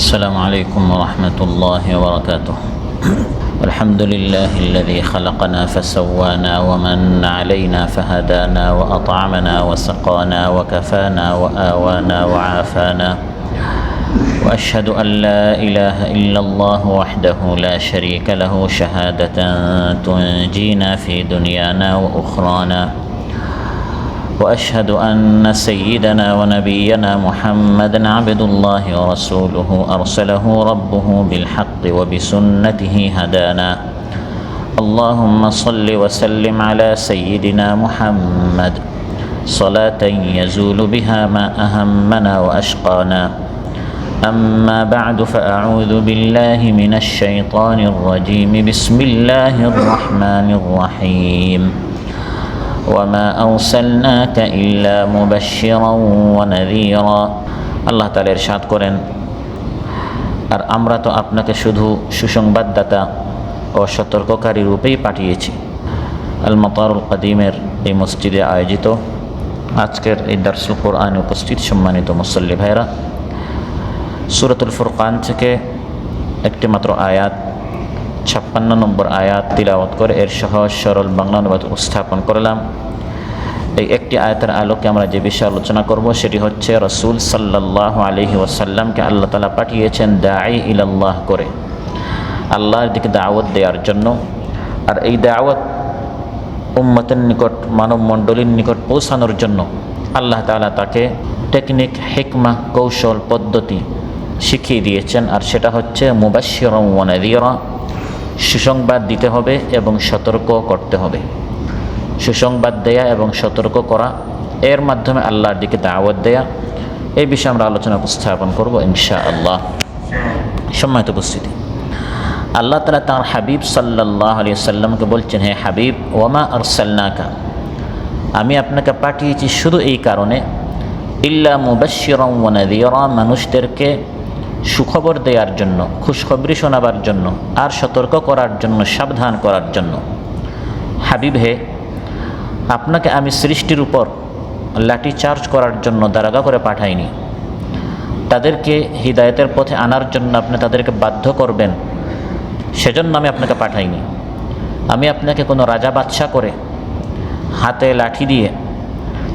السلام عليكم ورحمة الله وبركاته. الحمد لله الذي خلقنا فسوانا ومن علينا فهدانا وأطعمنا وسقانا وكفانا وآوانا وعافانا، وأشهد أن لا إله إلا الله وحده لا شريك له شهادة تنجينا في دنيانا وأخرانا، وأشهد أن سيدنا ونبينا محمدًا عبد الله ورسوله أرسله ربه بالحق وبسنته هدانا. اللهم صل وسلم على سيدنا محمد صلاة يزول بها ما أهمنا وأشقانا. أما بعد فأعوذ بالله من الشيطان الرجيم. بسم الله الرحمن الرحيم. وما أرسلناك إلا مبشرا ونذيرا। আল্লাহ তাআলা ইরশাদ করেন, আর আমরা তো আপনাকে শুধু সুসংবাদদাতা ও সতর্ককারী রূপেই পাঠিয়েছি। আল মাতারুল কাদিমের এই মসজিদে আয়োজিত আজকের এই দারসুল কোরআনে উপস্থিত সম্মানিত মুসল্লি ভাইরা, সূরাতুল ফুরকান থেকে একটি মাত্র আয়াত 56 নম্বর আয়াত তিলাওয়াত করে এর সহজ সরল বাংলা অনুবাদ উপস্থাপন করলাম। এই একটি আয়াতের আলোকে আমরা যে বিষয়ে আলোচনা করব সেটি হচ্ছে রাসূল সাল্লাল্লাহু আলাইহি ওয়াসাল্লামকে আল্লাহ তাআলা পাঠিয়েছেন দাঈ ইলাল্লাহ করে, আল্লাহর দিকে দাওয়াত দেওয়ার জন্য। আর এই দাওয়াত উম্মতের নিকট, মানব মণ্ডলীর নিকট পৌঁছানোর জন্য আল্লাহ তাআলা তাকে টেকনিক, হিকমা, কৌশল, পদ্ধতি শিখিয়ে দিয়েছেন। আর সেটা হচ্ছে মুবাশশিরান ওয়া নাযীরা, সুসংবাদ দিতে হবে এবং সতর্ক করতে হবে। সুসংবাদ দেয়া এবং সতর্ক করা, এর মাধ্যমে আল্লাহর দিকে দাওয়াত দেয়া, এই বিষয়ে আমরা আলোচনা উপস্থাপন করব ইনশাআল্লাহ। সম্মানিত উপস্থিতি, আল্লাহ তাআলা তাঁর হাবিব সাল্লাল্লাহু আলাইহি ওয়াসাল্লামকে বলছেন, হে হাবিব, ওয়ামা আরসালনাকা, আমি আপনাকে পাঠিয়েছি শুধু এই কারণে, ইল্লা মুবাশশিরান ওয়া নাযীরা, মানুষদেরকে সুখবর দেওয়ার জন্য, খুশখবরি শোনাবার জন্য, আর সতর্ক করার জন্য, সাবধান করার জন্য। হাবিব হে, আপনাকে আমি সৃষ্টির উপর লাঠি চার্জ করার জন্য দারোগা করে পাঠাইনি। তাদেরকে হিদায়াতের পথে আনার জন্য আপনি তাদেরকে বাধ্য করবেন, সেজন্য আমি আপনাকে পাঠাইনি। আমি আপনাকে কোনো রাজা বাদশা করে হাতে লাঠি দিয়ে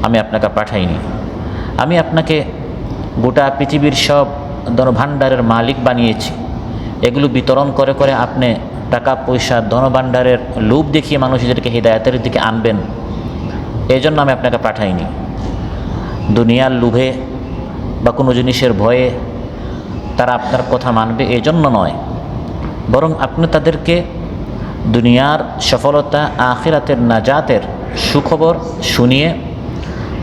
আমি আপনাকে পাঠাইনি। আমি আপনাকে গোটা পৃথিবীর সব ধনভাণ্ডারের মালিক বানিয়েছি। এগুলো বিতরণ করে করে আপনি টাকা পয়সা, ধনভাণ্ডারের লোভ দেখিয়ে মানুষদেরকে হিদায়াতের দিকে আনবেন, এই জন্য আমি আপনাকে পাঠাইনি। দুনিয়ার লোভে বা কোনো জিনিসের ভয়ে তারা আপনার কথা মানবে এই জন্য নয়, বরং আপনি তাদেরকে দুনিয়ার সফলতা, আখিরাতের নাজাতের সুখবর শুনিয়ে,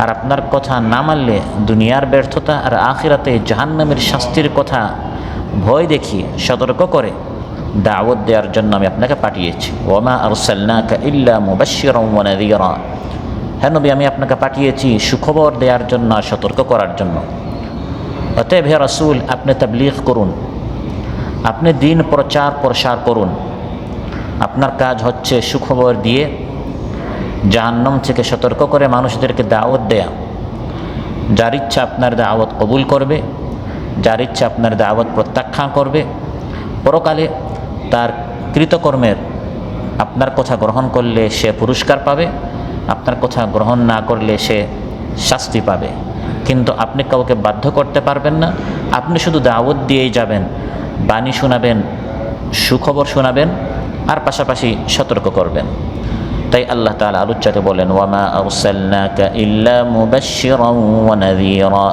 আর আপনার কথা না মানলে দুনিয়ার ব্যর্থতা আর আখিরাতে জাহান্নামের শাস্তির কথা ভয় দেখিয়ে সতর্ক করে দাওয়াত দেওয়ার জন্য আমি আপনাকে পাঠিয়েছি। ওয়ামা আরসালনাকা ইল্লা মুবাশশিরান ওয়া নাযীরা, হে নবী, আমি আপনাকে পাঠিয়েছি সুখবর দেওয়ার জন্য, সতর্ক করার জন্য। অতএব হে রাসূল, আপনি তাবলীগ করুন, আপনি দিন প্রচার প্রসার করুন। আপনার কাজ হচ্ছে সুখবর দিয়ে জাহান্নাম থেকে সতর্ক করে মানুষদেরকে দাওয়াত দেয়া। যার ইচ্ছা আপনার দাওয়াত কবুল করবে, যার ইচ্ছা আপনার দাওয়াত প্রত্যাখ্যান করবে, পরকালে তার কৃতকর্মের আপনার কথা গ্রহণ করলে সে পুরস্কার পাবে, আপনার কথা গ্রহণ না করলে সে শাস্তি পাবে। কিন্তু আপনি কাউকে বাধ্য করতে পারবেন না। আপনি শুধু দাওয়াত দিয়েই যাবেন, বাণী শোনাবেন, সুখবর শোনাবেন, আর পাশাপাশি সতর্ক করবেন। তাই আল্লাহ তাআলা আলোচ্যতে বলেন, ওয়ামা আরসালনাকা ইল্লা মুবাশশিরান ওয়া নাযীরা।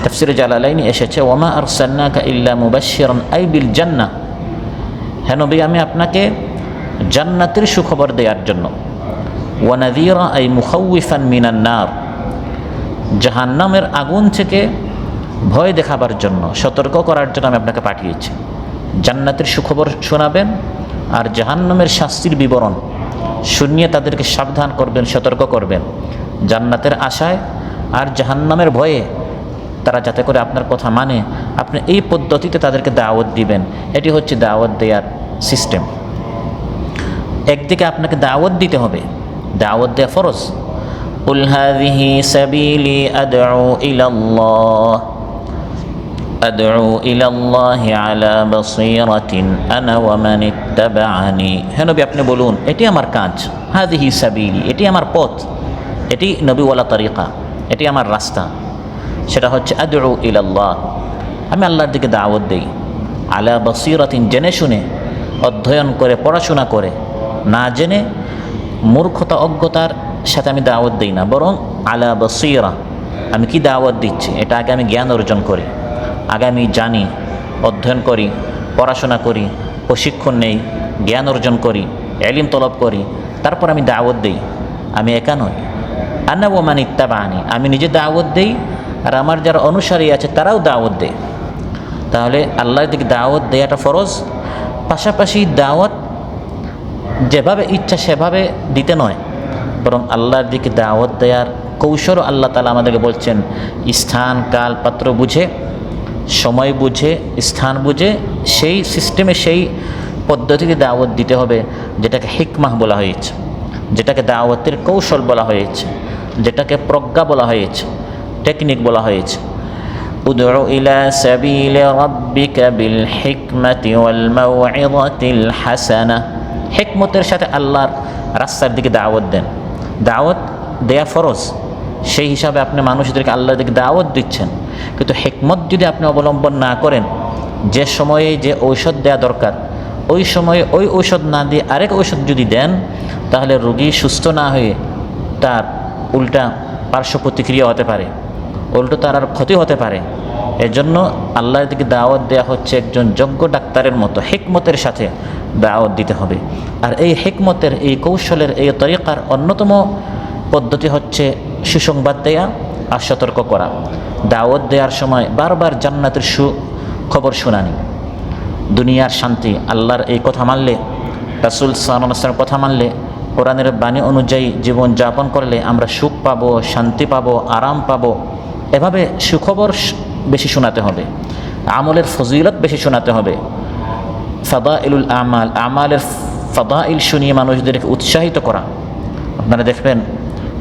তাফসীরে জালালাইনে এসেছে, ওয়ামা আরসালনাকা ইল্লা মুবাশশিরান আই বিল জান্নাহ, হে নবী, আমি আপনাকে জান্নাতের সুখবর দেওয়ার জন্য, ওয়া নাযীরা আই মুখাউইফান মিনান নার, জাহান্নামের আগুন থেকে ভয় দেখাবার জন্য, সতর্ক করার জন্য আমি আপনাকে পাঠিয়েছি। জান্নাতের সুখবর শোনাবেন আর জাহান্নামের শাস্তির বিবরণ শুনিয়ে তাদেরকে সাবধান করবেন, সতর্ক করবেন, জান্নাতের আশায় আর জাহান্নামের ভয়ে তারা যাতে করে আপনার কথা মানে, আপনি এই পদ্ধতিতে তাদেরকে দাওয়াত দিবেন। এটি হচ্ছে দাওয়াত দেওয়ার সিস্টেম। একদিকে আপনাকে দাওয়াত দিতে হবে, দাওয়াত দেওয়া ফরজ। কুল হাযিহি সাবিলি আদউ ইলাল্লাহ, আদউ ইলাল্লাহি আলা বাসীরাতিন আনা ওয়া মান ইত্তাবা'আনি। হে নবী, আপনি বলুন এটি আমার কাজ, হাযিহি সাবিলি, এটি আমার পথ, এটি নবীওয়ালা তরিকা, এটি আমার রাস্তা। সেটা হচ্ছে আদউ ইলাল্লাহ, আমি আল্লাহর দিকে দাওয়াত দেই। আলা বাসীরাতিন, জেনে শুনে, অধ্যয়ন করে, পড়াশোনা করে, না জেনে মূর্খতা অজ্ঞতার সাথে আমি দাওয়াত দিই না, বরং আলা বাসীরা, আমি কি দাওয়াত দিচ্ছি এটা আগে আমি জ্ঞান অর্জন করি, আগে আমি জানি, অধ্যয়ন করি, পড়াশোনা করি, প্রশিক্ষণ নেই, জ্ঞান অর্জন করি, ইলম তলব করি, তারপর আমি দাওয়াত দিই। আমি একা নই, আনা ওয়া মান ইত্তাবা'আনি, আমি নিজে দাওয়াত দেই আর আমার যারা অনুসারী আছে তারাও দাওয়াত দেয়। তাহলে আল্লাহর দিকে দাওয়াত দেওয়াটা ফরজ, পাশাপাশি দাওয়াত যেভাবে ইচ্ছা সেভাবে দিতে নয়, বরং আল্লাহর দিকে দাওয়াত দেওয়ার কৌশলও আল্লাহ তাআলা আমাদেরকে বলছেন, স্থান কাল পাত্র বুঝে, সময় বুঝে, স্থান বুঝে, সেই সিস্টেমে সেই পদ্ধতিতে দাওয়াত দিতে হবে, যেটাকে হিকমাহ বলা হয়েছে, যেটাকে দাওয়াতের কৌশল বলা হয়েছে, যেটাকে প্রজ্ঞা বলা হয়েছে, টেকনিক বলা হয়েছে। উদউ ইলা সাবিলি রাব্বিকা বিল হিকমাতি ওয়াল মাউইযাতিল হাসানাহ, হিকমতের সাথে আল্লাহর রাস্তার দিকে দাওয়াত দেন। দাওয়াত দেয়া ফরজ, সেই হিসাবে আপনি মানুষদেরকে আল্লাহর দিকে দাওয়াত দিচ্ছেন, কিন্তু হিকমত যদি আপনি অবলম্বন না করেন, যে সময়ে যে ঔষধ দেওয়া দরকার ওই সময়ে ওই ঔষধ না দিয়ে আরেক ঔষধ যদি দেন, তাহলে রোগী সুস্থ না হয়ে তার উল্টা পার্শ্ব প্রতিক্রিয়া হতে পারে, উল্টো তার আর ক্ষতি হতে পারে। এজন্য আল্লাহর দিকে দাওয়াত দেওয়া হচ্ছে একজন যোগ্য ডাক্তারের মতো, হিকমতের সাথে দাওয়াত দিতে হবে। আর এই হিকমতের, এই কৌশলের, এই তরিকার অন্যতম পদ্ধতি হচ্ছে সুসংবাদ দেয়া আর সতর্ক করা। দাওয়াত দেওয়ার সময় বারবার জান্নাতের সুখবর শোনানি, দুনিয়ার শান্তি, আল্লাহর এই কথা মানলে, রাসূল সাল্লাল্লাহু আলাইহি ওয়াসাল্লামের কথা মানলে, কোরআনের বাণী অনুযায়ী জীবন যাপন করলে আমরা সুখ পাবো, শান্তি পাবো, আরাম পাবো। এভাবে সুখবর বেশি শোনাতে হবে, আমলের ফজিলত বেশি শোনাতে হবে, ফাদাইলুল আমাল, আমালের ফাদাইল শুনিয়ে মানুষদেরকে উৎসাহিত করা। আপনারা দেখবেন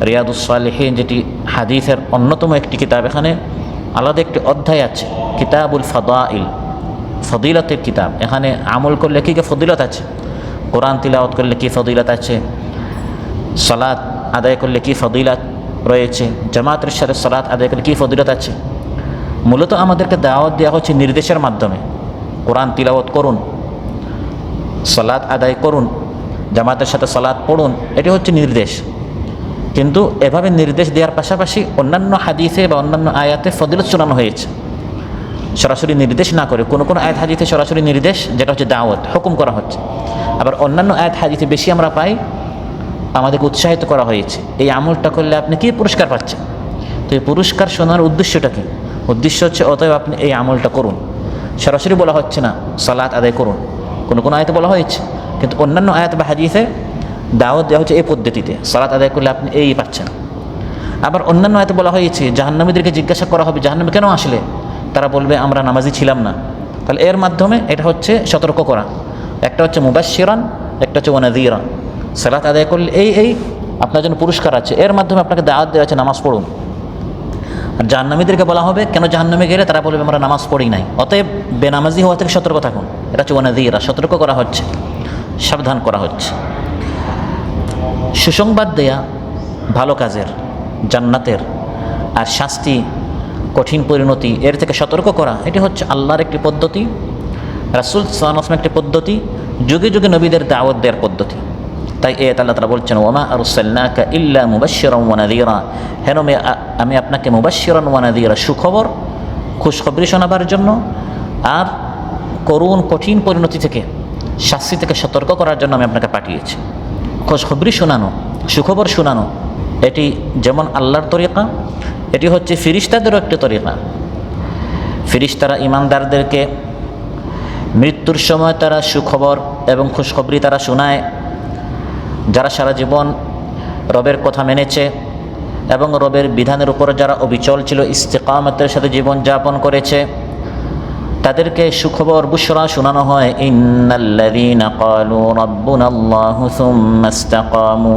রিয়াদুস সালিহিন, যেটি হাদিসের অন্যতম একটি কিতাব, এখানে আলাদা একটি অধ্যায় আছে, কিতাবুল ফাদাইল, ফদিলতের কিতাব। এখানে আমল করলে কী কী ফদিলত আছে, কোরআন তিলাওয়াত করলে কী ফদিলত আছে, সালাত আদায় করলে কী ফদিলত রয়েছে, জামাতের সাথে সালাত আদায় করলে কী ফদিলত আছে। মূলত আমাদেরকে দাওয়াত দেওয়া হচ্ছে নির্দেশের মাধ্যমে, কোরআন তিলাওয়াত করুন, সালাত আদায় করুন, জামাতের সাথে সালাত পড়ুন, এটি হচ্ছে নির্দেশ। কিন্তু এভাবে নির্দেশ দেওয়ার পাশাপাশি অন্যান্য হাদিসে বা অন্যান্য আয়াতে ফদিলত শোনানো হয়েছে। সরাসরি নির্দেশ না করে কোনো কোনো আয়াত হাদিসে সরাসরি নির্দেশ, যেটা হচ্ছে দাওয়াত, হুকুম করা হচ্ছে। আবার অন্যান্য আয়াত হাদিসে বেশি আমরা পাই আমাদেরকে উৎসাহিত করা হয়েছে, এই আমলটা করলে আপনি কী পুরস্কার পাচ্ছেন। তো এই পুরস্কার শোনার উদ্দেশ্যটা কী? উদ্দেশ্য হচ্ছে অতএব আপনি এই আমলটা করুন। সরাসরি বলা হচ্ছে না সালাত আদায় করুন, কোনো কোনো আয়াতে বলা হয়েছে, কিন্তু অন্যান্য আয়াত বা হাদিসে দাওয়াত দেওয়া হচ্ছে এই পদ্ধতিতে, সালাত আদায় করলে আপনি এই পাচ্ছেন। আবার অন্যান্য আয়াতে বলা হয়েছে জাহান্নামীদেরকে জিজ্ঞাসা করা হবে জাহান্নামে কেন আসলে, তারা বলবে আমরা নামাজি ছিলাম না। তাহলে এর মাধ্যমে এটা হচ্ছে সতর্ক করা, একটা হচ্ছে মুবাশশিরান, একটা হচ্ছে ওয়ানাযীরা। সালাত আদায় করলে এই আপনার জন্য পুরস্কার আছে, এর মাধ্যমে আপনাকে দাওয়াত দেওয়া আছে নামাজ পড়ুন। আর জাহান্নামীদেরকে বলা হবে কেন জাহান্নামে গেলে, তারা বলবে আমরা নামাজ পড়ি নাই, অতএব বেনামাজি হওয়া থেকে সতর্ক থাকুন। এটা হচ্ছে ওয়ানাযীরা, সতর্ক করা হচ্ছে, সাবধান করা হচ্ছে। সুসংবাদ দেয়া ভালো কাজের, জান্নাতের, আর শাস্তি, কঠিন পরিণতি, এর থেকে সতর্ক করা, এটি হচ্ছে আল্লাহর একটি পদ্ধতি, রাসূল সাল্লাল্লাহু আলাইহি ওয়াসাল্লামের একটি পদ্ধতি, যুগে যুগে নবীদের দাওয়াত দেওয়ার পদ্ধতি। তাই এত আল্লাহ তাআলা বলছেন ওমা আরসালনাকা ইল্লা মুবাশশিরান ওয়া নাযীরা, হেন আমি আপনাকে মুবাশশিরান ওয়া নাযীরা, সুখবর খুশখবরি শোনাবার জন্য আর করুণ কঠিন পরিণতি থেকে, শাস্তি থেকে সতর্ক করার জন্য আমি আপনাকে পাঠিয়েছি। খুশখবরি শোনানো, সুখবর শোনানো, এটি যেমন আল্লাহর তরিকা, এটি হচ্ছে ফিরিস্তাদেরও একটি তরিকা। ফিরিস্তারা ঈমানদারদেরকে মৃত্যুর সময় তারা সুখবর এবং খুশখবরি তারা শোনায়। যারা সারা জীবন রবের কথা মেনেছে এবং রবের বিধানের উপর যারা অবিচল ছিল, ইস্তিকামতের সাথে জীবন যাপন করেছে, তাদেরকে সুখবর বুশরা শোনানো হয়। ইন্নাল্লাযীনা ক্বালু রাব্বুনাল্লাহু সুম্মা ইসতাকামু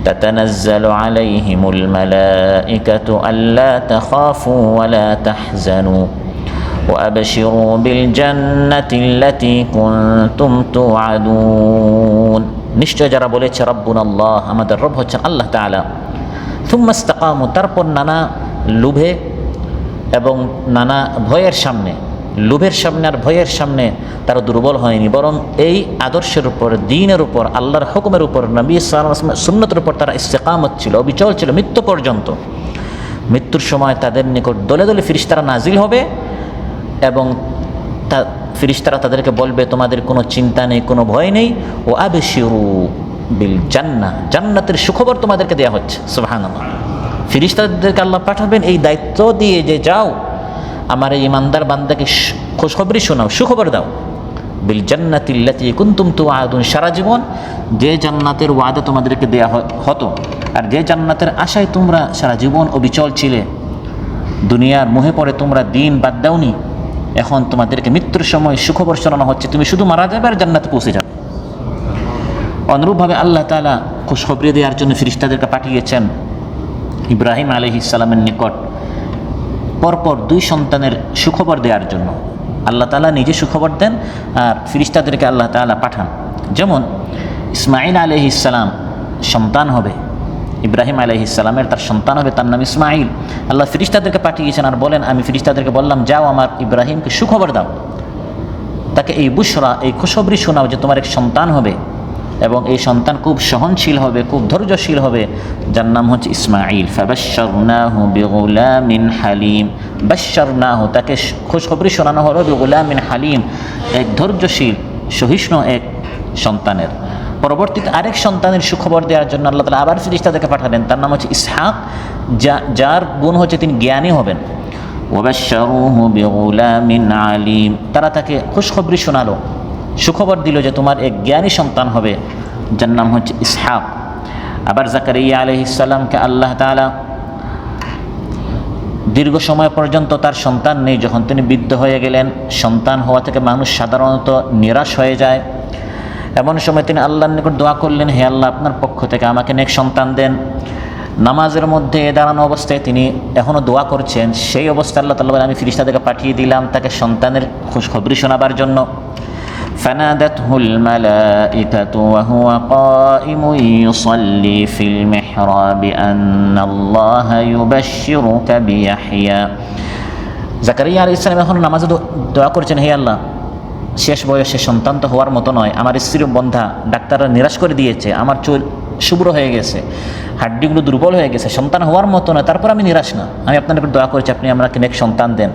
তাতানাজ্জালু আলাইহিমুল মালাঈকাতু আল্লা তাখাফু ওয়া লা তাহজানু وأبشروا بالجنة التي كنتم توعدون নিশ্চয় যারা বলেছে রব্বুনা আল্লাহ, আমাদের রব হচ্ছেন আল্লাহ তাআলা, থুম্মা ইসতাকামু, তারপর নানা লোভে এবং নানা ভয়ের সামনে, লোভের সামনে আর ভয়ের সামনে তারা দুর্বল হয়নি, বরং এই আদর্শের উপর, দ্বীনের উপর, আল্লাহর হুকুমের উপর, নবী সাল্লাল্লাহু আলাইহি ওয়াসাল্লামের সুন্নতের উপর তারা ইস্তেকামত ছিল, অবিচল ছিল মৃত্যু পর্যন্ত। মৃত্যুর সময় তাদের নিকট দলে দলে ফেরেশতারা নাজিল হবে এবং ফেরেশতারা তাদেরকে বলবে তোমাদের কোনো চিন্তা নেই, কোনো ভয় নেই। ও আবশিরু বিল জান্নাহ, জান্নাতের সুখবর তোমাদেরকে দেওয়া হচ্ছে। সুবহানাল্লাহ। ফেরেশতাদেরকে আল্লাহ পাঠাবেন এই দায়িত্ব দিয়ে যে যাও আমার এই ইমানদার বান্দাকে খুশখবরি শোনাও, সুখবর দাও। বিল জান্নাতিল্লাতী কুনতুম তুআদুন, সারা জীবন যে জান্নাতের ওয়াদা তোমাদেরকে দেয়া হতো আর যে জান্নাতের আশায় তোমরা সারা জীবন অবিচল ছিলে, দুনিয়ার মোহে পড়ে তোমরা দিন বাদ দাওনি, এখন তোমাদেরকে মৃত্যুর সময় সুখবর শোনানো হচ্ছে, তুমি শুধু মারা যাবে আর জান্নাতে পৌঁছে যাবে। অনুরূপভাবে আল্লাহ তাআলা খুশখবরি দেওয়ার জন্য ফেরেশতাদেরকে পাঠিয়েছেন ইব্রাহিম আলাইহিস সালামের নিকট পরপর 2 সন্তানের সুখবর দেওয়ার জন্য। আল্লাহ তাআলা নিজে সুখবর দেন আর ফেরেশতাদেরকে আল্লাহ তাআলা পাঠান। যেমন ইসমাঈল আলাইহিস সালাম সন্তান হবে, ইব্রাহিম আলাইহিস সালামের তার সন্তান হবে, তার নাম ইসমাঈল। আল্লাহ ফেরেশতাদেরকে পাঠিয়েছেন আর বলেন আমি ফেরেশতাদেরকে বললাম যাও আমার ইব্রাহিমকে সুখবর দাও, তাকে এই বুশরা, এই খুশখবরি শোনাও যে তোমার এক সন্তান হবে এবং এই সন্তান খুব সহনশীল হবে, খুব ধৈর্যশীল হবে, যার নাম হচ্ছে ইসমাঈল। ফাবাশশারনাহু বিগুলামিন হালিম, বাশশারনাহু, তাকে খুশখবরি শোনানো হলো বিগুলামিন হালিম, এক ধৈর্যশীল সহিষ্ণু এক সন্তানের। পরবর্তীতে আরেক সন্তানের সুখবর দেওয়ার জন্য আল্লাহ তাআলা আবার ফেরেশতাদেরকে পাঠালেন, তার নাম হচ্ছে ইসহাক, যার গুণ হচ্ছে তিনি জ্ঞানী হবেন। ওয়াবাশশারুহু বিগুলামিন আলিম, তারা তাকে খুশখবরি শোনালো, সুখবর দিল যে তোমার এক জ্ঞানী সন্তান হবে, যার নাম হচ্ছে ইসহাক। আবার জাকারিয়া আলাইহিস সালামকে আল্লাহ তাআলা দীর্ঘ সময় পর্যন্ত তার সন্তান নেই, যখন তিনি বৃদ্ধ হয়ে গেলেন, সন্তান হওয়া থেকে মানুষ সাধারণত নিরাশ হয়ে যায়, এমন সময় তিনি আল্লাহর নিকট দোয়া করলেন, হে আল্লাহ আপনার পক্ষ থেকে আমাকে নেক সন্তান দেন। নামাজের মধ্যে দাঁড়ানো অবস্থায় তিনি এখনও দোয়া করছেন, সেই অবস্থায় আল্লাহ তাআলা বলেন আমি ফেরেশতাদেরকে পাঠিয়ে দিলাম তাকে সন্তানের খুশখবরি শোনাবার জন্য। فنادته الملائكة وهو قائم يصلي في المحراب أن الله يبشرك بيحيى। জাকারিয়া আলাইহিস সালাম এখন নামাজে দোয়া করছেন, হে আল্লাহ শেষ বয়সে সন্তান তো হওয়ার মতো নয়, আমার স্ত্রী বন্ধা ডাক্তাররা নিরাশ করে দিয়েছে, আমার চুল শুভ্র হয়ে গেছে, হাড্ডিগুলো দুর্বল হয়ে গেছে, সন্তান হওয়ার মতো নয়, তারপর আমি নিরাশ না, আমি আপনার উপর দোয়া করছি আপনি আমাকে নেক সন্তান দেন।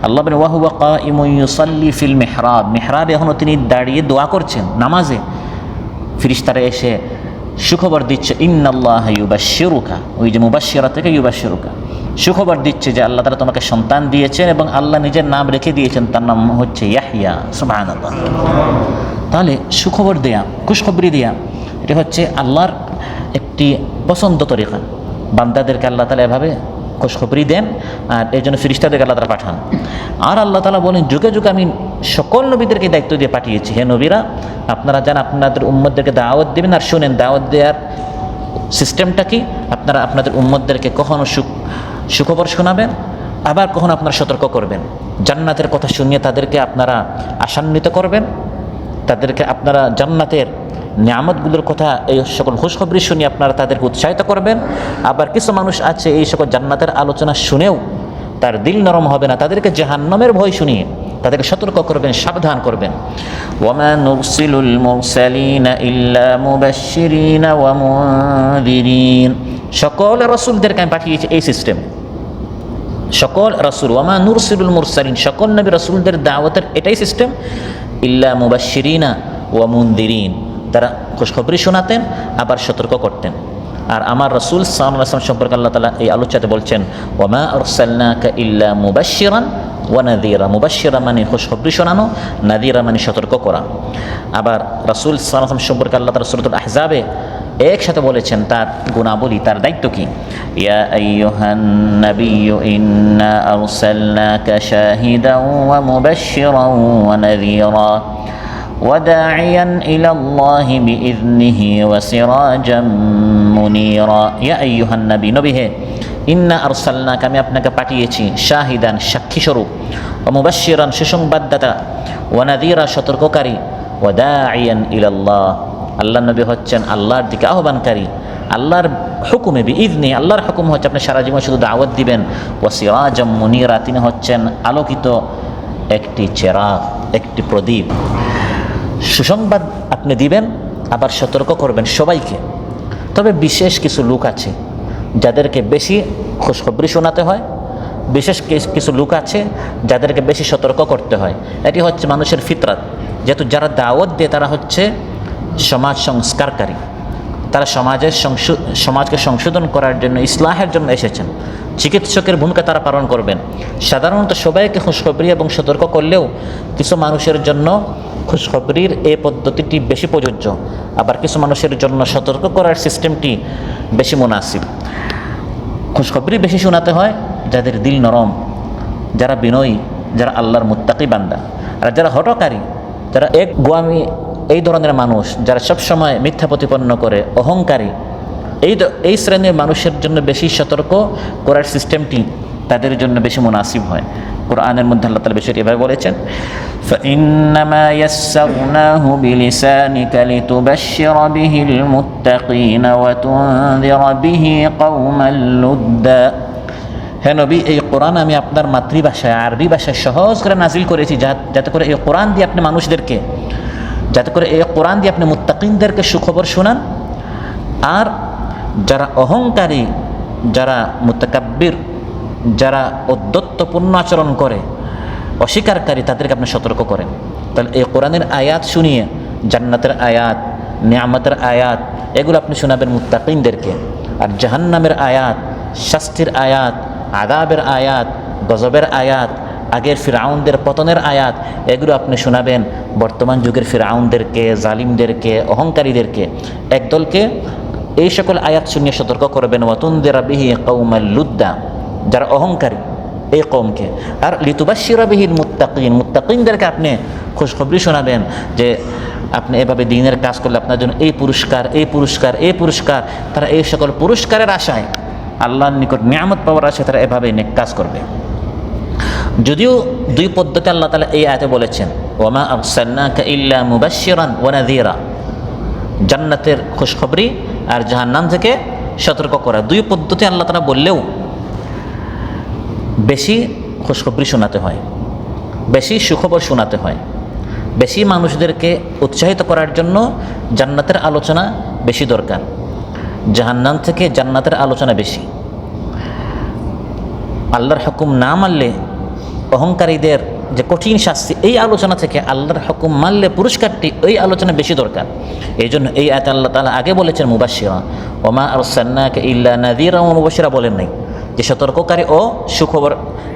আল্লাহ বলেন ওয়া হুয়া কাইমুন ইউসাল্লি ফিল মিহরাব, মিহরাবে এখনও তিনি দাঁড়িয়ে দোয়া করছেন নামাজে। ফেরেশতারা এসে সুখবর দিচ্ছে ইন্নাল্লাহা ইউবাশশিরুকা, ওই যে মুবাশশিরা থেকে ইউবাশশিরুকা, সুখবর দিচ্ছে যে আল্লাহ তাআলা তোমাকে সন্তান দিয়েছেন এবং আল্লাহ নিজের নাম রেখে দিয়েছেন, তার নাম হচ্ছে ইয়াহইয়া। সুবহানাল্লাহ। তাহলে সুখবর দেয়া, খুশখবরি দেয়া, এটা হচ্ছে আল্লাহর একটি পছন্দ তরিকা। বান্দাদেরকে আল্লাহ তাআলা এভাবে খুশখবরি দেন আর এই জন্য ফেরেশতাদেরকে আল্লাহ তাআলা পাঠান। আর আল্লাহ তাআলা বলেন যুগে যুগে আমি সকল নবীদেরকে দায়িত্ব দিয়ে পাঠিয়েছি, হে নবীরা আপনারা যান আপনাদের উম্মতদেরকে দাওয়াত দেবেন। আর শুনেন দাওয়াত দেওয়ার সিস্টেমটা কি, আপনারা আপনাদের উম্মতদেরকে কখনো সুখবর শোনাবেন, আবার কখনো আপনারা সতর্ক করবেন, জান্নাতের কথা শুনিয়ে তাদেরকে আপনারা আশান্বিত করবেন, তাদেরকে আপনারা জান্নাতের নিয়ামতগুলোর কথা এই সকল খুশখবরি শুনিয়ে আপনারা তাদেরকে উৎসাহিত করবেন। আবার কিছু মানুষ আছে এই সকল জান্নাতের আলোচনা শুনেও তার দিল নরম হবে না, তাদেরকে জাহান্নামের ভয় শুনিয়ে তাদেরকে সতর্ক করবেন, সাবধান করবেন। ওয়ামা নুরসিলুল মুরসালিনা ইল্লা মুবাশশিরিনা ওয়া মুনযিরিন, সকল রাসূলদেরকে আমি পাঠিয়েছি এই সিস্টেম, সকল রাসূল, ওয়ামা নুরসিলুল মুরসালিন, সকল নবী রাসূলদের দাওয়াতের এটাই সিস্টেম, ইল্লা মুবাশশিরিনা ওয়া মুনযিরিন, তারা খুশখবরি শোনাতেন আবার সতর্ক করতেন। আর আমার রাসূল সাল্লাল্লাহু আলাইহি ওয়াসাল্লাম সম্পর্কে আল্লাহ তাআলা এই আলোচনাতে বলছেন ওয়ামা আরসালনাকা ইল্লা মুবাশশিরান ওয়া নাযীরা, মুবাশশিরা মানে খুশখবরি শোনানো, নাযীরা মানে সতর্ক করা। আবার রাসূল সাল্লাল্লাহু আলাইহি ওয়াসাল্লাম সম্পর্কে আল্লাহ তাআলা সূরাতুল আহজাবে একসাথে বলেছেন তার গুণাবলী, তার দায়িত্ব কি, ইয়া আইয়ুহান নাবিয়্যু ইন্না আরসালনাকা শাহিদান ওয়া মুবাশশিরান ওয়া নাযীরা وداعيا إلى الله بإذنه وسراجا منيرا। يا أيها النبي, নবী হে ইন্না আরসালনাকা, আমি আপনাকে পাঠিয়েছি, শাহিদান, সাক্ষী স্বরূপ, ওয়া মুবাশশিরান, সুসংবাদদাতা, ওয়া নাযীরা, সতর্ককারী, ওয়া দাঈয়ান ইলাল্লাহ, আল্লাহর নবী হচ্ছেন আল্লাহর দিকে আহ্বানকারী, আল্লাহর হুকুমে বিইذনি, আল্লাহর হুকুম হচ্ছে আপনি সারা জীবন শুধু দাওয়াত দিবেন, ওয়া সিরাজাম মুনীরা, তিনি হচ্ছেন আলোকিত একটি চেরাগ, একটি প্রদীপ। সুসংবাদ আপনি দিবেন, আবার সতর্ক করবেন সবাইকে। তবে বিশেষ কিছু লোক আছে যাদেরকে বেশি খুশখবরি শোনাতে হয়, বিশেষ কিছু লোক আছে যাদেরকে বেশি সতর্ক করতে হয়। এটি হচ্ছে মানুষের ফিতরাত। যেহেতু যারা দাওয়াত দিয়ে তারা হচ্ছে সমাজ সংস্কারকারী, তারা সমাজকে সংশোধন করার জন্য, ইসলাহের জন্য এসেছেন। চিকিৎসকের ভূমিকা তারা পালন করবেন। সাধারণত সবাইকে খুশখবরি এবং সতর্ক করলেও কিছু মানুষের জন্য খুশখবরির এই পদ্ধতিটি বেশি প্রযোজ্য, আবার কিছু মানুষের জন্য সতর্ক করার সিস্টেমটি বেশি মুনাসিব। খুশখবরি বেশি শোনাতে হয় যাদের দিল নরম, যারা বিনয়ী, যারা আল্লাহর মুত্তাকি বান্দা। আর যারা হঠকারী, যারা এক গোয়ামি, এই ধরনের মানুষ যারা সবসময় মিথ্যা প্রতিপন্ন করে, অহংকারী, এই শ্রেণীর মানুষের জন্য বেশি সতর্ক করার সিস্টেমটি তাদের জন্য বেশি মুনাসিব হয়। কোরআনের মধ্যে আল্লাহ তাআলা বিষয়টি এভাবে বলেছেন, فإنما يسرناه بلسانك لتبشر به المتقين وتنذر به قوما لدا। হে নবী, এই কোরআন আমি আপনার মাতৃভাষায়, আরবি ভাষায় সহজ করে নাজিল করেছি, যাতে করে এই কোরআন দিয়ে আপনি মানুষদেরকে, যাতে করে এই কোরআন দিয়ে আপনি মুত্তাকিনদেরকে সুখবর শোনান, আর যারা অহংকারী, যারা মুতাকাব্বির, যারা অদ্যত্বপূর্ণ আচরণ করে, অস্বীকারী, তাদেরকে আপনি সতর্ক করেন। তাহলে এই কোরআনের আয়াত শুনিয়ে, জান্নাতের আয়াত, নিয়ামতের আয়াত, এগুলো আপনি শোনাবেন মুত্তাকিনদেরকে। আর জাহান্নামের আয়াত, শাস্তির আয়াত, আযাবের আয়াত, গজবের আয়াত, আগের ফিরআউনদের পতনের আয়াত, এগুলো আপনি শোনাবেন বর্তমান যুগের ফিরআউনদেরকে, জালিমদেরকে, অহংকারীদেরকে। একদলকে এই সকল আয়াত শুনিয়ে সতর্ক করবেন, ওয়া তুনযিরা বিহি কওমান লুদ্দা, যারা অহংকারী, এই কওমকে। আর লিতুবাশশিরা বিহিল মুত্তাকিন, মুত্তাকিনদেরকে আপনি খুশখবরি শোনাবেন যে আপনি এভাবে দ্বীনের কাজ করলে আপনার জন্য এই পুরস্কার, এই পুরস্কার, এই পুরস্কার। তারা এই সকল পুরস্কারের আশায়, আল্লাহর নিকট নিয়ামত পাওয়ার আশায় তারা এভাবে নেক কাজ করবে। যদিও দুই পদ্ধতি আল্লাহ তাআলা এই আয়াতে বলেছেন, ওয়ামা আরসালনাকা ইল্লা মুবাশশিরান ওয়া নাযীরা, জান্নাতের খুশখবরি আর জাহান্নাম থেকে সতর্ক করা। দুই পদ্ধতি আল্লাহ তাআলা বললেও বেশি খুশখবরি শোনাতে হয়, বেশি সুখবর শোনাতে হয়। বেশি মানুষদেরকে উৎসাহিত করার জন্য জান্নাতের আলোচনা বেশি দরকার, জাহান্নাম থেকে জান্নাতের আলোচনা বেশি। আল্লাহর হুকুম না মানলে অহংকারীদের যে কঠিন শাস্তি, এই আলোচনা থেকে আল্লাহর হুকুম মানলে পুরস্কারটি, এই আলোচনা বেশি দরকার। এই জন্য এই আয়াতে আল্লাহ তাআলা আগে বলেছেন মুবাশশিরা, ওমা আরসালনাকা ইল্লা নাযীরা ওয়া মুবাশশিরা, বলেন নাই যে সতর্ককারী ও সুখবর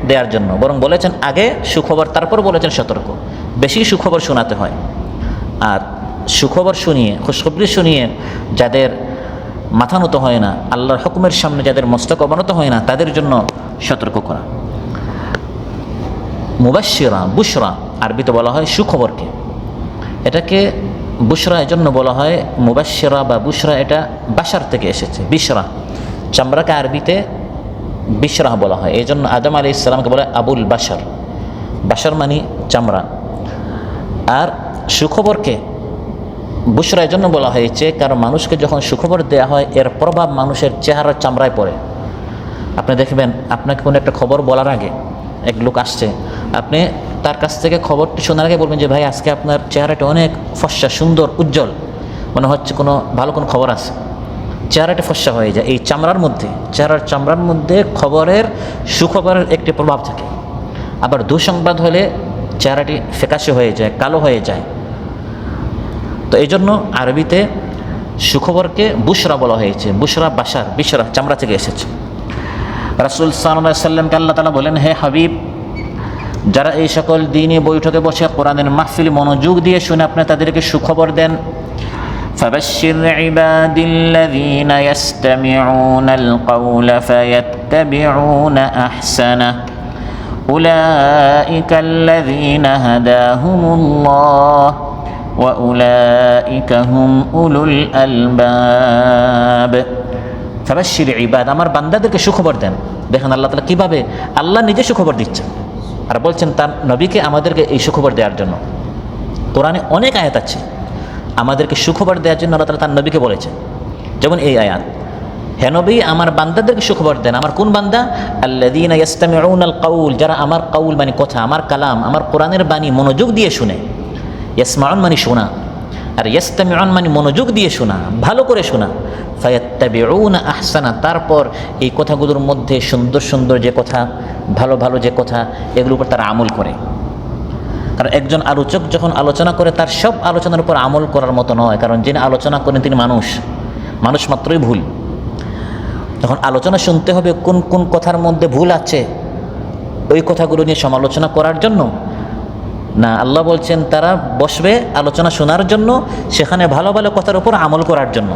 দেওয়ার জন্য, বরং বলেছেন আগে সুখবর, তারপর বলেছেন সতর্ক। বেশি সুখবর শোনাতে হয়। আর সুখবর শুনিয়ে, খুশখবরি শুনিয়ে যাদের মাথা নত হয় না, আল্লাহর হুকুমের সামনে যাদের মস্তক অবনত হয় না, তাদের জন্য সতর্ক করা। মুবাশশিরা, বুশরা, আরবিতে বলা হয় সুখবরকে। এটাকে বুশরা এজন্য বলা হয়, মুবাশশিরা বা বুশরা এটা বাশার থেকে এসেছে, বিশরা। চামড়াকে আরবিতে বিশরা বলা হয়, এই জন্য আদম আলাইহিস সালামকে বলা হয় আবুল বাশার। বাশার মানে চামড়া। আর সুখবরকে বুশরা এজন্য বলা হয়েছে কারণ মানুষকে যখন সুখবর দেওয়া হয়, এর প্রভাব মানুষের চেহারার চামড়ায় পড়ে। আপনি দেখবেন, আপনাকে কোনো একটা খবর বলার আগে এক লোক আসছে, আপনি তার কাছ থেকে খবরটি শোনার আগে বলবেন যে ভাই আজকে আপনার চেহারাটা অনেক ফর্সা, সুন্দর, উজ্জ্বল, মনে হচ্ছে কোনো ভালো কোনো খবর আছে। চেহারাটা ফর্সা হয়ে যায়। এই চামড়ার মধ্যে, চেহারার চামড়ার মধ্যে খবরের, সুখবরের একটি প্রভাব থাকে। আবার দুঃসংবাদ হলে চেহারাটি ফ্যাকাশে হয়ে যায়, কালো হয়ে যায়। তো এই জন্য আরবিতে সুখবরকে বুশরা বলা হয়েছে। বুশরা বাশার, বিশরা চামড়া থেকে এসেছে। রাসূল সাল্লাল্লাহু আলাইহি ওয়াসাল্লামকে আল্লাহ তাআলা বলেন, হে হাবিব, যারা এই সকল দ্বীনি বৈঠকে বসে কোরআনের মাহফিল মনোযোগ দিয়ে শুনে আপনি তাদেরকে সুখবর দেন, فبشر عبادي الذين يستمعون القول فيتبعون أحسنه أولئك الذين هداهم الله وأولئك هم أولو الألباب ফাবাশশির ইবাদ, আমার বান্দাদেরকে সুখবর দেন। দেখেন আল্লাহ তাআলা কীভাবে আল্লাহ নিজে সুখবর দিচ্ছেন আর বলছেন তার নবীকে আমাদেরকে এই সুখবর দেওয়ার জন্য। কোরআনে অনেক আয়াত আছে আমাদেরকে সুখবর দেওয়ার জন্য আল্লাহ তাআলা তার নবীকে বলেছেন। যেমন এই আয়াত, হে নবী আমার বান্দাদেরকে সুখবর দেন। আমার কোন বান্দা? আল্লাযীনা ইয়াসতামিউনাল কাউল, যারা আমার কাউল মানে কথা, আমার কালাম, আমার কোরআনের বাণী মনোযোগ দিয়ে শুনে। ইয়াসমাউন মানে শোনা, আর ইয়াসতামিউন মানে মনোযোগ দিয়ে শোনা, ভালো করে শোনা। ফায়াত্তাবিউনা আহসানা, তারপর এই কথাগুলোর মধ্যে সুন্দর সুন্দর যে কথা, ভালো ভালো যে কথা, এগুলোর উপর তারা আমল করে। কারণ একজন আলোচক যখন আলোচনা করে তার সব আলোচনার উপর আমল করার মতো নয়, কারণ যিনি আলোচনা করেন তিনি মানুষ মাত্রই ভুল। তখন আলোচনা শুনতে হবে কোন কোন কথার মধ্যে ভুল আছে, ওই কথাগুলো নিয়ে সমালোচনা করার জন্য না। আল্লাহ বলছেন তারা বসবে আলোচনা শোনার জন্য, সেখানে ভালো ভালো কথার উপর আমল করার জন্য।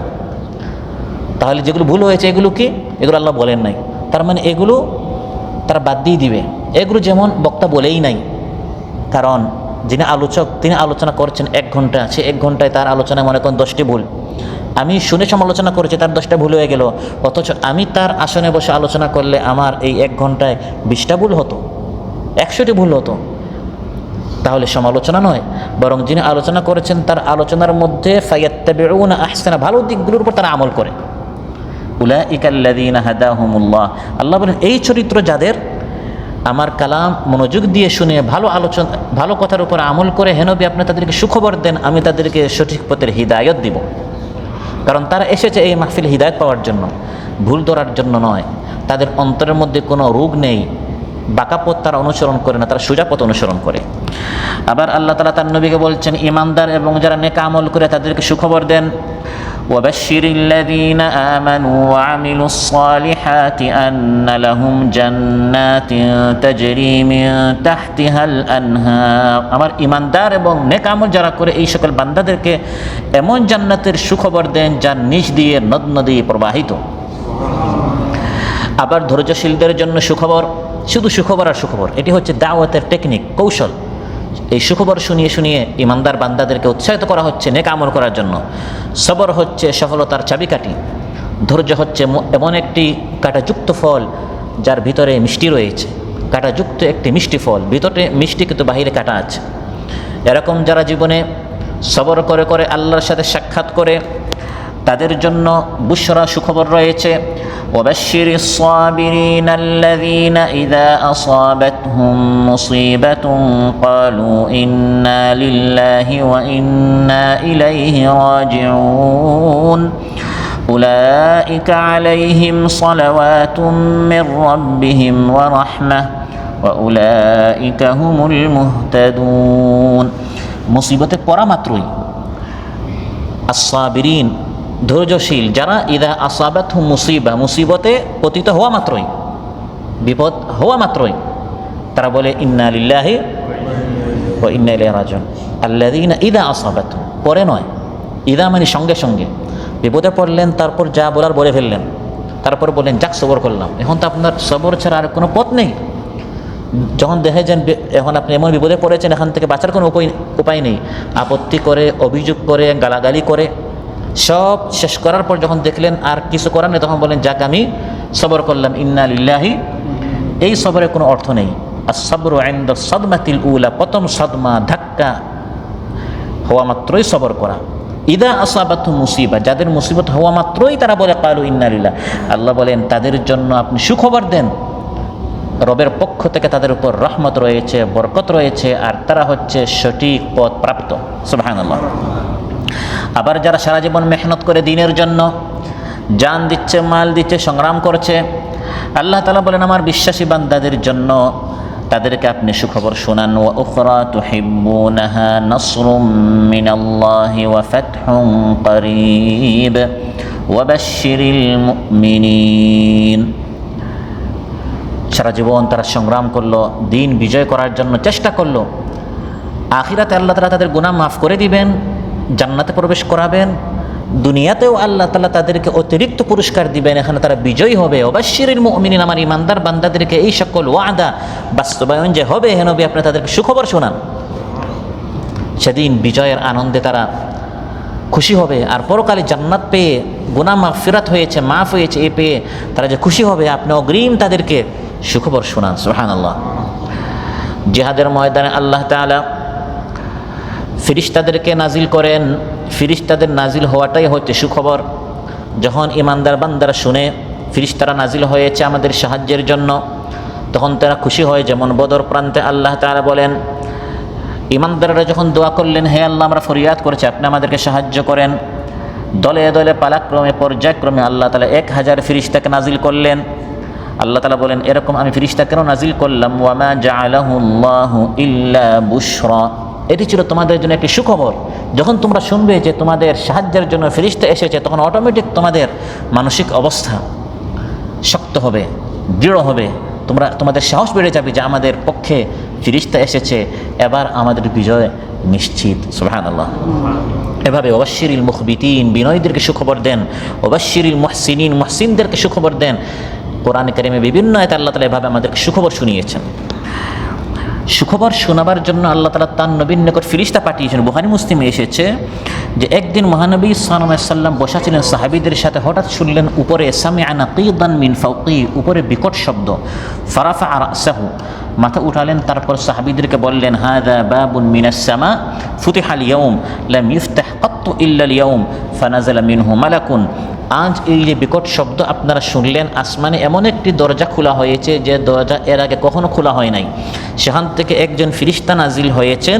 তাহলে যেগুলো ভুল হয়েছে এগুলো কি? এগুলো আল্লাহ বলেন নাই, তার মানে এগুলো তারা বাদ দিয়ে দিবে। এগুলো যেমন বক্তা বলেই নাই, কারণ যিনি আলোচক তিনি আলোচনা করছেন 1 ঘন্টা, সে 1 ঘন্টায় তার আলোচনায় মনে করেন 10টি ভুল। আমি শুনে সমালোচনা করেছি, তার 10টা ভুল হয়ে গেল, অথচ আমি তার আসনে বসে আলোচনা করলে আমার এই 1 ঘন্টায় 20টা ভুল হতো, 100টি ভুল হতো। তাহলে সমালোচনা নয়, বরং যিনি আলোচনা করেছেন তার আলোচনার মধ্যে ফায়াত্তাবিউনা আহসানা, ভালো দিকগুলোর উপর তারা আমল করে। উলাইকা আল্লাযীনা হাদাহুমুল্লাহ, আল্লাহ বলেন এই চরিত্র যাদের আমার কালাম মনোযোগ দিয়ে শুনে ভালো কথার উপর আমল করে, হে নবী আপনি তাদেরকে সুখবর দেন, আমি তাদেরকে সঠিক পথের হিদায়ত দিব। কারণ তারা এসেছে এই মাহফিল হিদায়ত পাওয়ার জন্য, ভুল ধরার জন্য নয়। তাদের অন্তরের মধ্যে কোনো রোগ নেই, বাঁকা পথ তারা অনুসরণ করে না, তারা সোজা পথ অনুসরণ করে। আবার আল্লাহ তাআলা তার নবীকে বলছেন ঈমানদার এবং যারা নেক আমল করে তাদেরকে সুখবর দেন। ওয়াবাশশিরিল্লাযীনা আমানু ওয়া আমিলুস সালিহাতি আন্না লাহুম জান্নাতিন তাজরি মিন তাহতিহাল আনহার, আমার ঈমানদার এবং নেক আমল যারা করে এই সকল বান্দাদেরকে এমন জান্নাতের সুখবর দেন যার নিচ দিয়ে নদ নদী প্রবাহিত। আবার ধৈর্যশীলদের জন্য সুখবর, শুধু সুখবর আর সুখবর, এটি হচ্ছে দাওয়াতের টেকনিক, কৌশল। এই সুখবর শুনিয়ে শুনিয়ে ইমানদার বান্দাদেরকে উৎসাহিত করা হচ্ছে নেক আমল করার জন্য। সবর হচ্ছে সফলতার চাবিকাঠি, ধৈর্য হচ্ছে এমন একটি কাঁটাযুক্ত ফল যার ভিতরে মিষ্টি রয়েছে, কাঁটাযুক্ত একটি মিষ্টি ফল, ভিতরে মিষ্টি কিন্তু বাহিরে কাঁটা আছে। এরকম যারা জীবনে সবর করে করে আল্লাহর সাথে সাক্ষাৎ করে তাদের জন্য বুশরা সুখবর রয়েছে। ওয়াবাশশিরিস সাবিরিনা আল্লাযীনা ইযা আসাবাতহুম মুসিবাতুন ক্বালু ইন্না লিল্লাহি ওয়া ইন্না ইলাইহি রাজিউন উলাইকা আলাইহিম সালাওয়াতুম মির রাব্বিহিম ওয়া রাহমাহ ওয়া উলাইকা হুমুল মুহতাদুন। মুসিবতে পড়া মাত্রই as-sabirin ধৈর্যশীল যারা, ইদা আসাবাতহুম মুসিবা, মুসিবতে পতিত হওয়া মাত্রই, বিপদ হওয়া মাত্রই তারা বলে ইন্না লিল্লাহি ওয়া ইন্না ইলাইহি রাজিউন। আল্লাযীনা ইদা আসাবাতহুম, পরে নয়, ইদা মানে সঙ্গে সঙ্গে। বিপদে পড়লেন, তারপর যা বলার বলে ফেললেন, তারপর বললেন যাক সবর করলাম। এখন তো আপনার সবর ছাড়া আর কোনো পথ নেই। যখন দেখে যান এখন আপনি এমন বিপদে পড়েছেন, এখান থেকে বাঁচার কোনো উপায় নেই, আপত্তি করে, অভিযোগ করে, গালাগালি করে, সব শেষ করার পর যখন দেখলেন আর কিছু করার নেই, তখন বলেন যাক আমি সবর করলাম, ইন্না লিল্লাহি। এই সবরের কোনো অর্থ নেই। আস-সাবরু ইনদা সাদমাতিল উলা, প্রথম সাদমা ধাক্কা হওয়া মাত্রই সবর করা। ইদা আসাবাতহুম মুসিবা, যাদের মুসিবত হওয়া মাত্রই তারা বলে ক্বালু ইন্না লিল্লাহ, আল্লাহ বলেন তাদের জন্য আপনি সুখবর দেন, রবের পক্ষ থেকে তাদের উপর রহমত রয়েছে, বরকত রয়েছে, আর তারা হচ্ছে সঠিক পথ প্রাপ্ত। সুবহানাল্লাহ। আবার যারা সারা জীবন মেহনত করে দিনের জন্য জান দিচ্ছে, মাল দিচ্ছে, সংগ্রাম করছে, আল্লাহ তাআলা বলেন আমার বিশ্বাসী বান্দাদের জন্য তাদেরকে আপনি সুখবর শোনান। ওয়া উখরা তুহিব্বুনাহা নাসরুম মিনাল্লাহি ওয়া ফাতহুন করিব ওয়া বাশশিরিল মুমিনিন। সারা জীবন তারা সংগ্রাম করলো, দিন বিজয় করার জন্য চেষ্টা করলো, আখিরাতে আল্লাহ তাআলা তাদের গুনাহ মাফ করে দিবেন, জান্নাতে প্রবেশ করাবেন, দুনিয়াতেও আল্লাহ তাআলা তাদেরকে অতিরিক্ত পুরস্কার দিবেন, এখানে তারা বিজয়ী হবে। ওয়াবাশশিরিল মুমিনিন, আমার ইমানদার বান্দাদেরকে এই সকল ওয়াদা বাস্তবায়ন যে হবে, হে নবী আপনি তাদেরকে সুখবর শোনান। সেদিন বিজয়ের আনন্দে তারা খুশি হবে, আর পরকালে জান্নাত পেয়ে, গুনাহ মাগফিরাত হয়েছে, মাফ হয়েছে এ পেয়ে তারা যে খুশি হবে, আপনি অগ্রিম তাদেরকে সুখবর শোনান। সুবহানাল্লাহ। জিহাদের ময়দানে আল্লাহ তাআলা ফেরেশতাদেরকে নাজিল করেন। ফেরেশতাদের নাজিল হওয়াটাই হচ্ছে সুখবর। যখন ইমানদার বান্দারা শুনে ফেরেশতারা নাজিল হয়েছে আমাদের সাহায্যের জন্য, তখন তারা খুশি হয়। যেমন বদর প্রান্তে আল্লাহ তাআলা বলেন, ইমানদাররা যখন দোয়া করলেন, হে আল্লাহ আমরা ফরিয়াদ করেছি আপনি আমাদেরকে সাহায্য করেন, দলে দলে পালাক্রমে পর্যায়ক্রমে আল্লাহ তাআলা 1000 ফেরেশতাকে নাজিল করলেন। আল্লাহ তাআলা বলেন, এরকম আমি ফেরেশতা কেন নাজিল করলাম? ওয়ামা জাআলাহুল্লাহু ইল্লা বুশরা, এটি ছিল তোমাদের জন্য একটি সুখবর। যখন তোমরা শুনবে যে তোমাদের সাহায্যের জন্য ফেরেশতা এসেছে, তখন অটোমেটিক তোমাদের মানসিক অবস্থা শক্ত হবে, দৃঢ় হবে, তোমাদের সাহস বেড়ে যাবে যে আমাদের পক্ষে ফেরেশতা এসেছে, এবার আমাদের বিজয় নিশ্চিত। সুবহানাল্লাহ। এভাবে ওয়াবাশশিরিল মুখবিতিন, বিনয়ীদেরকে সুখবর দেন, ওয়াবাশশিরিল মুহসিনিন, মুহসিনদেরকে সুখবর দেন। কোরআনে কারিমে বিভিন্ন আয়াতে আল্লাহ তাআলা এভাবে আমাদেরকে সুখবর শুনিয়েছেন। সুখবর শোনাবার জন্য আল্লাহ তাআলা তার নবীর নিকট ফেরেশতা পাঠিয়েছেন। বুখারী মুসলিমে এসেছে যে একদিন মহানবী সাল্লাল্লাহু আলাইহি ওয়াসাল্লাম বসা ছিলেন সাহাবীদের সাথে, হঠাৎ শুনলেন উপরে সামিআ নাকীদান মিন ফাওকি, উপরে বিকট শব্দ। ফারাফা রাসাহু, মাথা উঠালেন, তারপর সাহাবীদেরকে বললেন, হাযা বাবুন মিনাস সামা ফুতিহাল ইয়াউম লাম ইফতাহ কাত্তু ইল্লাল ইয়াউম ফানাজালা মিনহু মালাকুন। আজ এই যে বিকট শব্দ আপনারা শুনলেন, আসমানে এমন একটি দরজা খোলা হয়েছে যে দরজা এর আগে কখনো খোলা হয় নাই। সেখান থেকে একজন ফেরেশতা নাজিল হয়েছেন।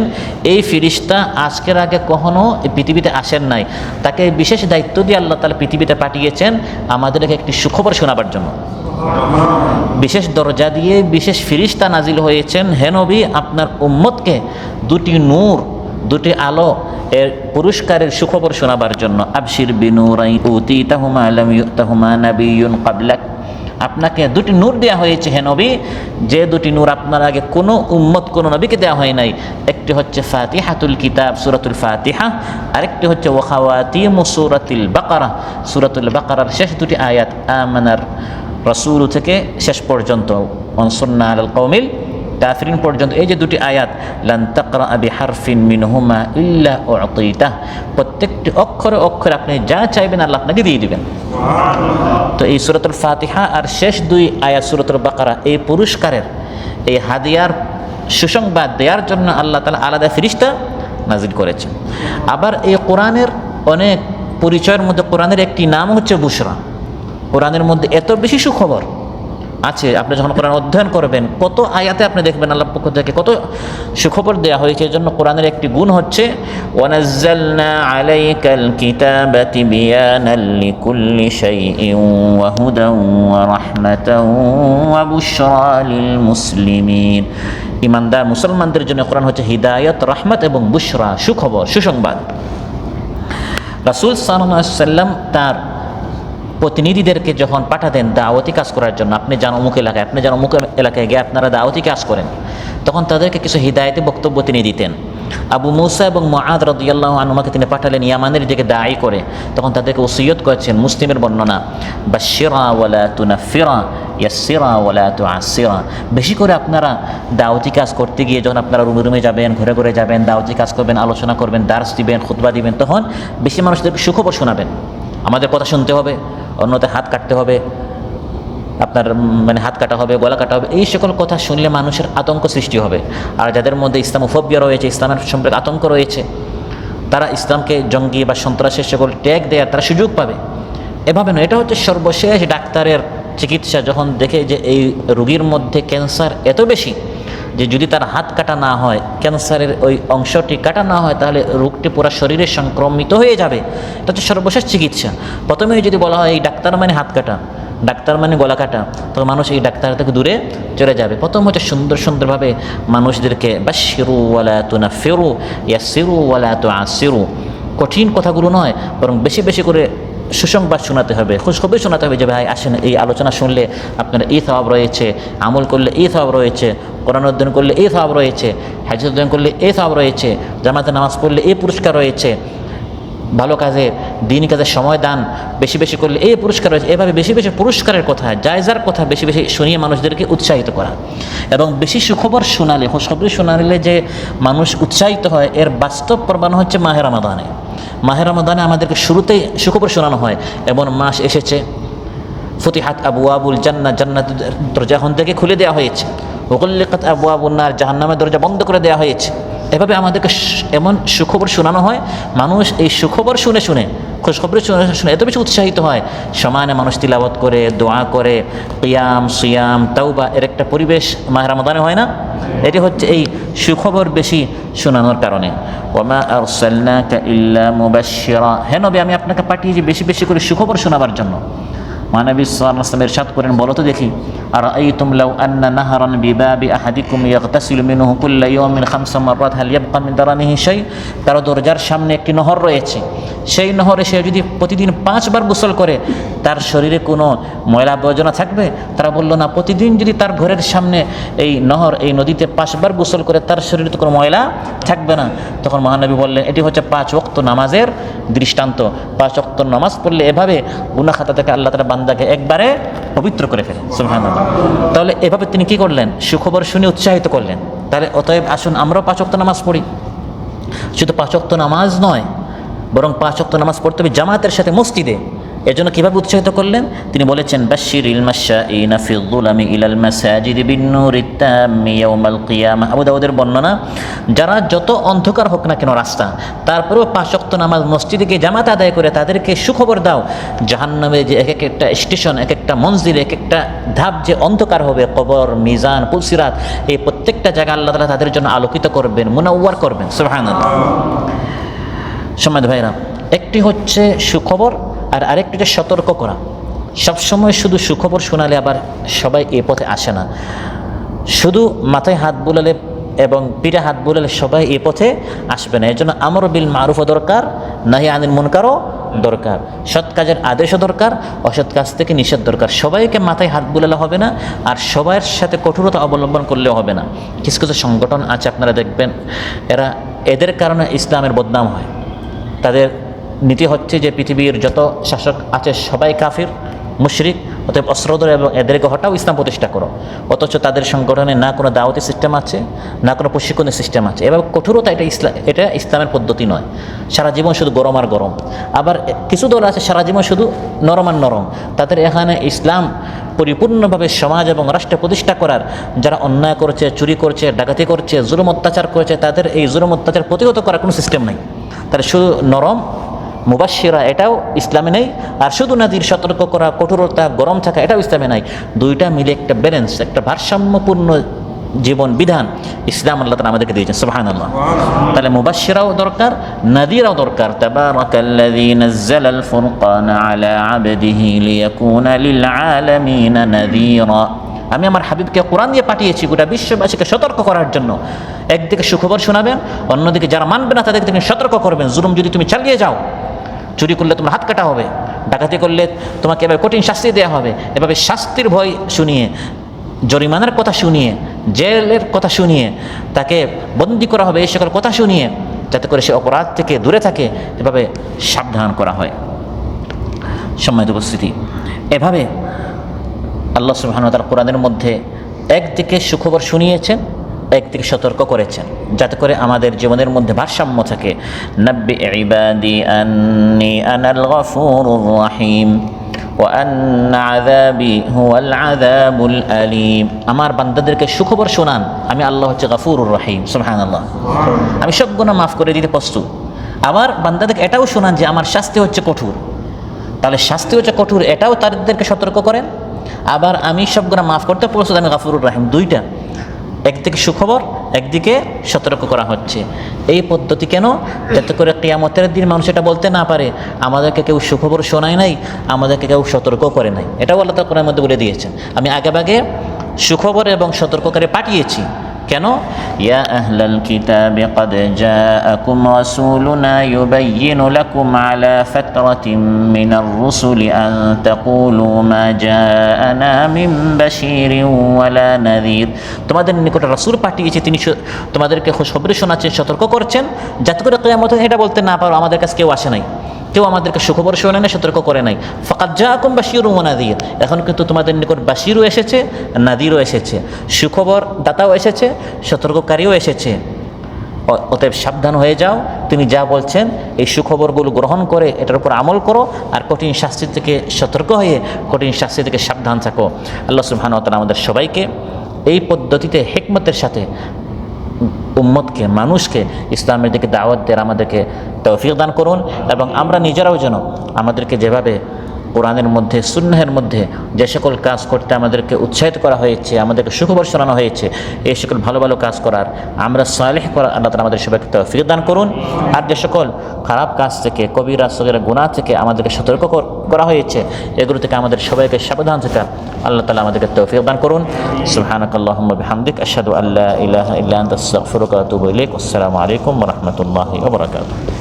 এই ফেরেশতা আজকের আগে কখনো পৃথিবীতে আসেন নাই। তাকে বিশেষ দায়িত্ব দিয়ে আল্লাহ তাআলা পৃথিবীতে পাঠিয়েছেন আমাদেরকে একটি সুখবর শোনাবার জন্য। বিশেষ দরজা দিয়ে বিশেষ ফেরেশতা নাজিল হয়েছেন। হে নবী, আপনার উম্মতকে দুটি নূর, দুটি আলো এর পুরস্কারের সুখবর শোনাবার জন্য। আবশির বিনুরাইন উতিতাহুমা লাম ইউতাহুমা নাবিয়্যুন ক্বাবলাক, আপনাকে দুটি নূর দেওয়া হয়েছে হে নবী, যে দুটি নূর আপনার আগে কোনো উম্মত, কোনো নবীকে দেওয়া হয় নাই। একটি হচ্ছে ফাতিহাতুল কিতাব, সূরাতুল ফাতিহা, আরেকটি হচ্ছে ওয়া খাওয়াতিমু সূরাতুল বাকারা, সূরাতুল বাকারার শেষ দুটি আয়াত, আমানার রাসূল থেকে শেষ পর্যন্ত, ওয়ানসুরনা আলাল কওমিল কাফিরিন পর্যন্ত। এই যে দুটি আয়াত, লান তাকরা বিহারফিন মিনহুমা ইল্লা উতিতা, প্রত্যেকটি অক্ষরে অক্ষরে আপনি যা চাইবেন আল্লাহ আপনাকে দিয়ে দিবেন। তো এই সূরাতুল ফাতিহা আর শেষ দুই আয়াত সূরাতুল বাকারা, এই পুরস্কারের, এই হাদিয়ার সুসংবাদ দেওয়ার জন্য আল্লাহ তাআলা আলাদা ফেরেশতা নাজিল করেছেন। আবার এই কোরআনের অনেক পরিচয়ের মধ্যে কোরআনের একটি নাম হচ্ছে বুশরা। কোরআনের মধ্যে এত বেশি সুখবর আছে, আপনি যখন কোরআন অধ্যয়ন করবেন কত আয়াতে আপনি দেখবেন আল্লাহর পক্ষ থেকে কত সুখবর দেওয়া হয়েছে। এই জন্য কোরআনের একটি গুণ হচ্ছে ওয়ানাজ্জালনা আলাইকাল কিতাবা তিবিয়ানাল লিকুল্লি শাইইন ওয়া হুদান ওয়া রাহমাতান ওয়া বুশরা লিল মুসলিমিন। ঈমানদার মুসলমানদের জন্য কোরআন হচ্ছে হিদায়াত, রহমত এবং বুশরা, সুখবর, সুসংবাদ। রাসূল সাল্লাল্লাহু আলাইহি ওয়াসাল্লাম তার প্রতিনিধিদেরকে যখন পাঠাতেন দাওয়াতি কাজ করার জন্য, আপনি যান অমুক এলাকায়, আপনি যান অমুক এলাকায় গিয়ে আপনারা দাওয়াতি কাজ করেন, তখন তাদেরকে কিছু হিদায়তি বক্তব্য তিনি দিতেন। আবু মুসা এবং মুআদ রাদিয়াল্লাহু আনহুমাকে তিনি পাঠালেন ইয়ামানের দিকে দায়ী করে, তখন তাদেরকে ওসিয়ত করেছেন। মুসলিমের বর্ণনা, বাশশিরা ওয়ালা তুনাফিরা ইয়াসসিরা ওয়ালা তুআসসিরা, বেশি করে আপনারা দাওয়াতি কাজ করতে গিয়ে যখন আপনারা রুমে রুমে যাবেন, ঘরে ঘরে যাবেন, দাওয়াতি কাজ করবেন, আলোচনা করবেন, দার্স দিবেন, খুতবা দিবেন, তখন বেশি মানুষদেরকে সুখবর শোনাবেন। আমাদের কথা শুনতে হবে, অন্যতে হাত কাটতে হবে, আপনার হাত কাটা হবে, গলা কাটা হবে, এই সকল কথা শুনলে মানুষের আতঙ্ক সৃষ্টি হবে। আর যাদের মধ্যে ইসলামোফোবিয়া রয়েছে, ইসলামের সম্পর্কে আতঙ্ক রয়েছে, তারা ইসলামকে জঙ্গি বা সন্ত্রাসের সকল ট্যাগ দেওয়ার তারা সুযোগ পাবে। এভাবে নয়, এটা হচ্ছে সর্বশেষ ডাক্তারের চিকিৎসা। যখন দেখে যে এই রোগীর মধ্যে ক্যান্সার এত বেশি যে যদি তার হাত কাটা না হয়, ক্যান্সারের ওই অংশটি কাটা না হয়, তাহলে রোগটি পুরো শরীরে সংক্রমিত হয়ে যাবে। এটা হচ্ছে সর্বশেষ চিকিৎসা। প্রথমেই যদি বলা হয় এই ডাক্তার মানে হাত কাটা, ডাক্তার মানে গলা কাটা, তো মানুষ এই ডাক্তার থেকে দূরে চলে যাবে। প্রথম হচ্ছে সুন্দর সুন্দরভাবে মানুষদেরকে বাশশিরু ওয়ালা তুনাফিরু ইয়াসসিরু ওয়ালা তুআসসিরু, কঠিন কথাগুলো নয়, বরং বেশি বেশি করে সুসংবাদ শোনাতে হবে, খুশখবর শোনাতে হবে যে ভাই আসেন, এই আলোচনা শুনলে আপনার এই সওয়াব রয়েছে, আমল করলে এই সওয়াব রয়েছে, কোরআন অধ্যয়ন করলে এই সওয়াব রয়েছে, হাদিস অধ্যয়ন করলে এই সওয়াব রয়েছে, জামাতে নামাজ পড়লে এই পুরস্কার রয়েছে, ভালো কাজে দিনই কাজে সময় দান, বেশি বেশি করলে এই পুরস্কার রয়েছে, এভাবে বেশি বেশি পুরস্কারের কথা, জায়জার কথা বেশি বেশি শুনিয়ে মানুষদেরকে উৎসাহিত করা। এবং বেশি সুখবর শোনালে, খুশখবরি শোনালে যে মানুষ উৎসাহিত হয়, এর বাস্তব প্রমাণ হচ্ছে মাহে রমাদানে। মাহে রমাদানে আমাদেরকে শুরুতেই সুখবর শোনানো হয়, এমন মাস এসেছে, ফুতিহাত আবওয়াবুল জান্নাহ, জান্নাতের দরজা এখন থেকে খুলে দেওয়া হয়েছে, ওগুল্লিকাত আবওয়াবুন নার, জাহান্নামের দরজা বন্ধ করে দেওয়া হয়েছে। এভাবে আমাদেরকে এমন সুখবর শোনানো হয়, মানুষ এই সুখবর শুনে শুনে, খুশখবর শুনে শুনে এত বেশি উৎসাহিত হয়, সমানে মানুষ তিলাওয়াত করে, দোয়া করে, কিয়াম সিয়াম তাওবা, এর একটা পরিবেশ মাহে রমাদানে হয় না? এটি হচ্ছে এই সুখবর বেশি শোনানোর কারণে। ওয়ামা আরসালনাকা ইল্লা মুবাশশিরা, হে নবী আমি আপনাকে পাঠিয়েছি বেশি বেশি করে সুখবর শোনাবার জন্য। মহানবী সাল্লাল্লাহু আলাইহি ওয়াসাল্লাম ইরশাদ করেন, বলো তো দেখি, আরাআইতুম লাউ আন্না নাহরান বিবাবি আহাদিকুম ইয়াগতাসিলু মিনহু কুল্লা ইয়াওমিন 5 মাররাত হাল ইয়াবকা মিন দারানিহি শাই, তার দরজার সামনে একটি নহর রয়েছে, সেই নহরে সে যদি প্রতিদিন 5 বার গোসল করে তার শরীরে কোনো ময়লা আবর্জনা থাকবে? তারা বলল না, প্রতিদিন যদি তার ঘরের সামনে এই নহর, এই নদীতে 5 বার গোসল করে তার শরীরে তো কোনো ময়লা থাকবে না। তখন মহানবী বললেন, এটি হচ্ছে 5 ওয়াক্ত নামাজের দৃষ্টান্ত। 5 ওয়াক্ত নামাজ পড়লে এভাবে গুনাহ খাতা থেকে আল্লাহ তাআলা বান্দাকে একবারে পবিত্র করে ফেলেন। সুবহানাল্লাহ। তাহলে এভাবে তিনি কি করলেন? সুখবর শুনে উৎসাহিত করলেন। তাহলে অতএব আসুন আমরাও 5 ওয়াক্ত নামাজ পড়ি। শুধু 5 ওয়াক্ত নামাজ নয়, বরং 5 ওয়াক্ত নামাজ পড়তে হবে জামাতের সাথে মসজিদে। এজন্য কিভাবে উৎসাহিত করলেন? তিনি বলেছেন, বাশশিরিল মাশাঈনা ফি যুলামি ইলাল মাসাজিদি বিন-নূরিত তাম্মি ইয়াওমাল কিয়ামাহ। আবু দাউদের বর্ণনা, যারা যত অন্ধকার হোক না কেন রাস্তা, তারপরেও 5 ওয়াক্ত নামাজ মসজিদে গিয়ে জামাত আদায় করে তাদেরকে সুখবর দাও, জাহান্নামে যে এক একটা স্টেশন, এক একটা মঞ্জিল, এক একটা ধাপ যে অন্ধকার হবে, কবর, মিজান, পুলসিরাত, এই প্রত্যেকটা জায়গা আল্লাহ তাআলা তাদের জন্য আলোকিত করবেন, মুনাওয়ার করবেন। সুবহানাল্লাহ। সম্মানিত ভাইরা, একটি হচ্ছে সুখবর আর আরেকটি হচ্ছে সতর্ক করা। সবসময় শুধু সুখবর শোনালে আবার সবাই এই পথে আসে না। শুধু মাথায় হাত বুলালে এবং পিঠে হাত বুলালে সবাই এই পথে আসবে না। এর জন্য আমর বিল মারুফও দরকার, নাহি আনিল মুনকারও দরকার, সৎ কাজের আদেশও দরকার, অসৎ কাজ থেকে নিষেধ দরকার। সবাইকে মাথায় হাত বুলালে হবে না, আর সবার সাথে কঠোরতা অবলম্বন করলেও হবে না। কিছু কিছু সংগঠন আছে, আপনারা দেখবেন, এদের কারণে ইসলামের বদনাম হয়। তাদের নীতি হচ্ছে যে পৃথিবীর যত শাসক আছে সবাই কাফির, মুশরিক, অতএব অস্ত্রধর এবং এদেরকে হটাও, ইসলাম প্রতিষ্ঠা করো। অথচ তাদের সংগঠনে না কোনো দাওয়াতি সিস্টেম আছে, না কোনো প্রশিক্ষণের সিস্টেম আছে। এভাবে কঠোরতা এটা ইসলামের পদ্ধতি নয়। সারা জীবন শুধু গরম আর গরম। আবার কিছু দল আছে সারা জীবন শুধু নরম আর নরম। তাদের এখানে ইসলাম পরিপূর্ণভাবে সমাজ এবং রাষ্ট্র প্রতিষ্ঠা করার, যারা অন্যায় করছে, চুরি করছে, ডাকাতি করছে, জুলুম অত্যাচার করছে, তাদের এই জুলুম অত্যাচার প্রতিহত করার কোনো সিস্টেম নেই। তারা শুধু নরম মুবাশশিরা, এটাও ইসলামে নেই, আর শুধু নাযির সতর্ক করা, কঠোরতা, গরম থাকা, এটাও ইসলামে নাই। দুইটা মিলে একটা ব্যালেন্স, একটা ভারসাম্যপূর্ণ জীবন বিধান ইসলাম আল্লাহ তাআলা আমাদেরকে দিয়েছেন। সুবহানাল্লাহ। তাহলে মুবাশশিরাও দরকার, নাযিরাও দরকার। তাবারাকাল্লাযী নাযালাল ফুরকানা আলা আবদিহি লিয়াকুনা লিল আলামিনা নাযীরা। আমি আমার হাবিবকে কোরআন দিয়ে পাঠিয়েছি গোটা বিশ্ববাসীকে সতর্ক করার জন্য। একদিকে সুখবর শোনাবেন, অন্যদিকে যারা মানবে না তাদেরকে তিনি সতর্ক করবেন। জুলুম যদি তুমি চালিয়ে যাও, চুরি করলে তোমার হাত কাটা হবে, ডাকাতি করলে তোমাকে এভাবে কঠিন শাস্তি দেওয়া হবে, এভাবে শাস্তির ভয় শুনিয়ে, জরিমানার কথা শুনিয়ে, জেলের কথা শুনিয়ে, তাকে বন্দী করা হবে, এই সকল কথা শুনিয়ে, যাতে করে সে অপরাধ থেকে দূরে থাকে, এভাবে সাবধান করা হয়। সম্মানিত উপস্থিতি, এভাবে আল্লাহ সুবহানাহু ওয়া তাআলা কোরআনের মধ্যে একদিকে সুখবর শুনিয়েছেন, একদিকে সতর্ক করেছেন, যাতে করে আমাদের জীবনের মধ্যে ভারসাম্য থাকে। নাব্বি ইবাদি আন্নী আনাল গফুরুর রহিম ওয়া আন্না আযাবি হুয়াল আযাবুল আলীম। আমার বান্দাদেরকে সুখবর শোনান, আমি আল্লাহ হচ্ছে গফুরুর রহিম। সুবহানাল্লাহ। আমি সব গুনাহ মাফ করে দিতে প্রস্তুত। আমার বান্দাদেরকে এটাও শোনান যে আমার শাস্তি হচ্ছে কঠোর। তাহলে শাস্তি হচ্ছে কঠোর, এটাও তাদেরকে সতর্ক করেন। আবার আমি সব গুনাহ মাফ করতে প্রস্তুত, আমি গফুরুর রহিম। দুইটা, একদিকে সুখবর, একদিকে সতর্ক করা হচ্ছে। এই পদ্ধতি কেন? যাতে করে কিয়ামতের দিন মানুষ এটা বলতে না পারে আমাদেরকে কেউ সুখবর শোনায় নাই, আমাদেরকে কেউ সতর্ক করে নাই। এটাও আল্লাহ তাআলা কোরআনের মধ্যে বলে দিয়েছেন। আমি আগেভাগে সুখবর এবং সতর্ককারী পাঠিয়েছি। কেন? ইয়া আহলাল কিতাবি ক্বাদ জাআকুম রাসূলুনা ইউবাইয়িনু লাকুম আলা ফাতরাতিন মিনার রুসুলি আন তাকুলু মা জাআনা মিন বাশীরিন ওয়ালা নাযীর। তোমাদের নিকটে রাসূল পাঠিয়েছি, তিনি তোমাদেরকে খুশখবরি শোনাচ্ছেন, সতর্ক করছেন, যাতে করে কিয়ামতে এটা বলতে না পারো আমাদের কাছে কেউ আসে নাই। কেউ আমাদেরকে সুখবর শোনে না, সতর্ক করে নাই। ফাকাদ জাআকুম বাশীরুন ওয়া নাযীর, এখন কিন্তু তোমাদের নিকট বাশীরও এসেছে, নাযীরও এসেছে, সুখবর দাতাও এসেছে, সতর্ককারীও এসেছে। অতএব সাবধান হয়ে যাও, তিনি যা বলছেন এই সুখবরগুলো গ্রহণ করে এটার উপর আমল করো, আর কঠিন শাস্তি থেকে সতর্ক হয়ে কঠিন শাস্তি থেকে সাবধান থাকো। আল্লাহ সুবহানাহু ওয়া তাআলা আমাদের সবাইকে এই পদ্ধতিতে হিকমতের সাথে উম্মতকে, মানুষকে ইসলামের দিকে দাওয়াত দেওয়ার আমাদেরকে তৌফিক দান করুন, এবং আমরা নিজেরাও যেন আমাদেরকে যেভাবে কোরআনের মধ্যে, সুন্নাহের মধ্যে যে সকল কাজ করতে আমাদেরকে উৎসাহিত করা হয়েছে, আমাদেরকে সুখবর শোনানো হয়েছে, এই সকল ভালো ভালো কাজ করার, আমরা সালেহ করার আল্লাহ তাআলা আমাদের সবাইকে তৌফিক দান করুন। আর যে সকল খারাপ কাজ থেকে, কবিরা সগীরা গুনাহ থেকে আমাদেরকে সতর্ক করা হয়েছে, এগুলো থেকে আমাদের সবাইকে সাবধান থাকা আল্লাহ তাআলা আমাদেরকে তৌফিক দান করুন। সুবহানাকাল্লাহুম্মা বিহামদিক, আশহাদু আল্লা ইলাহা ইল্লা আনতা, আস্তাগফিরুকা ওয়া আতুবু ইলাইক। আসসালামু আলাইকুম ওয়া রাহমাতুল্লাহি ওয়া বারাকাতুহু।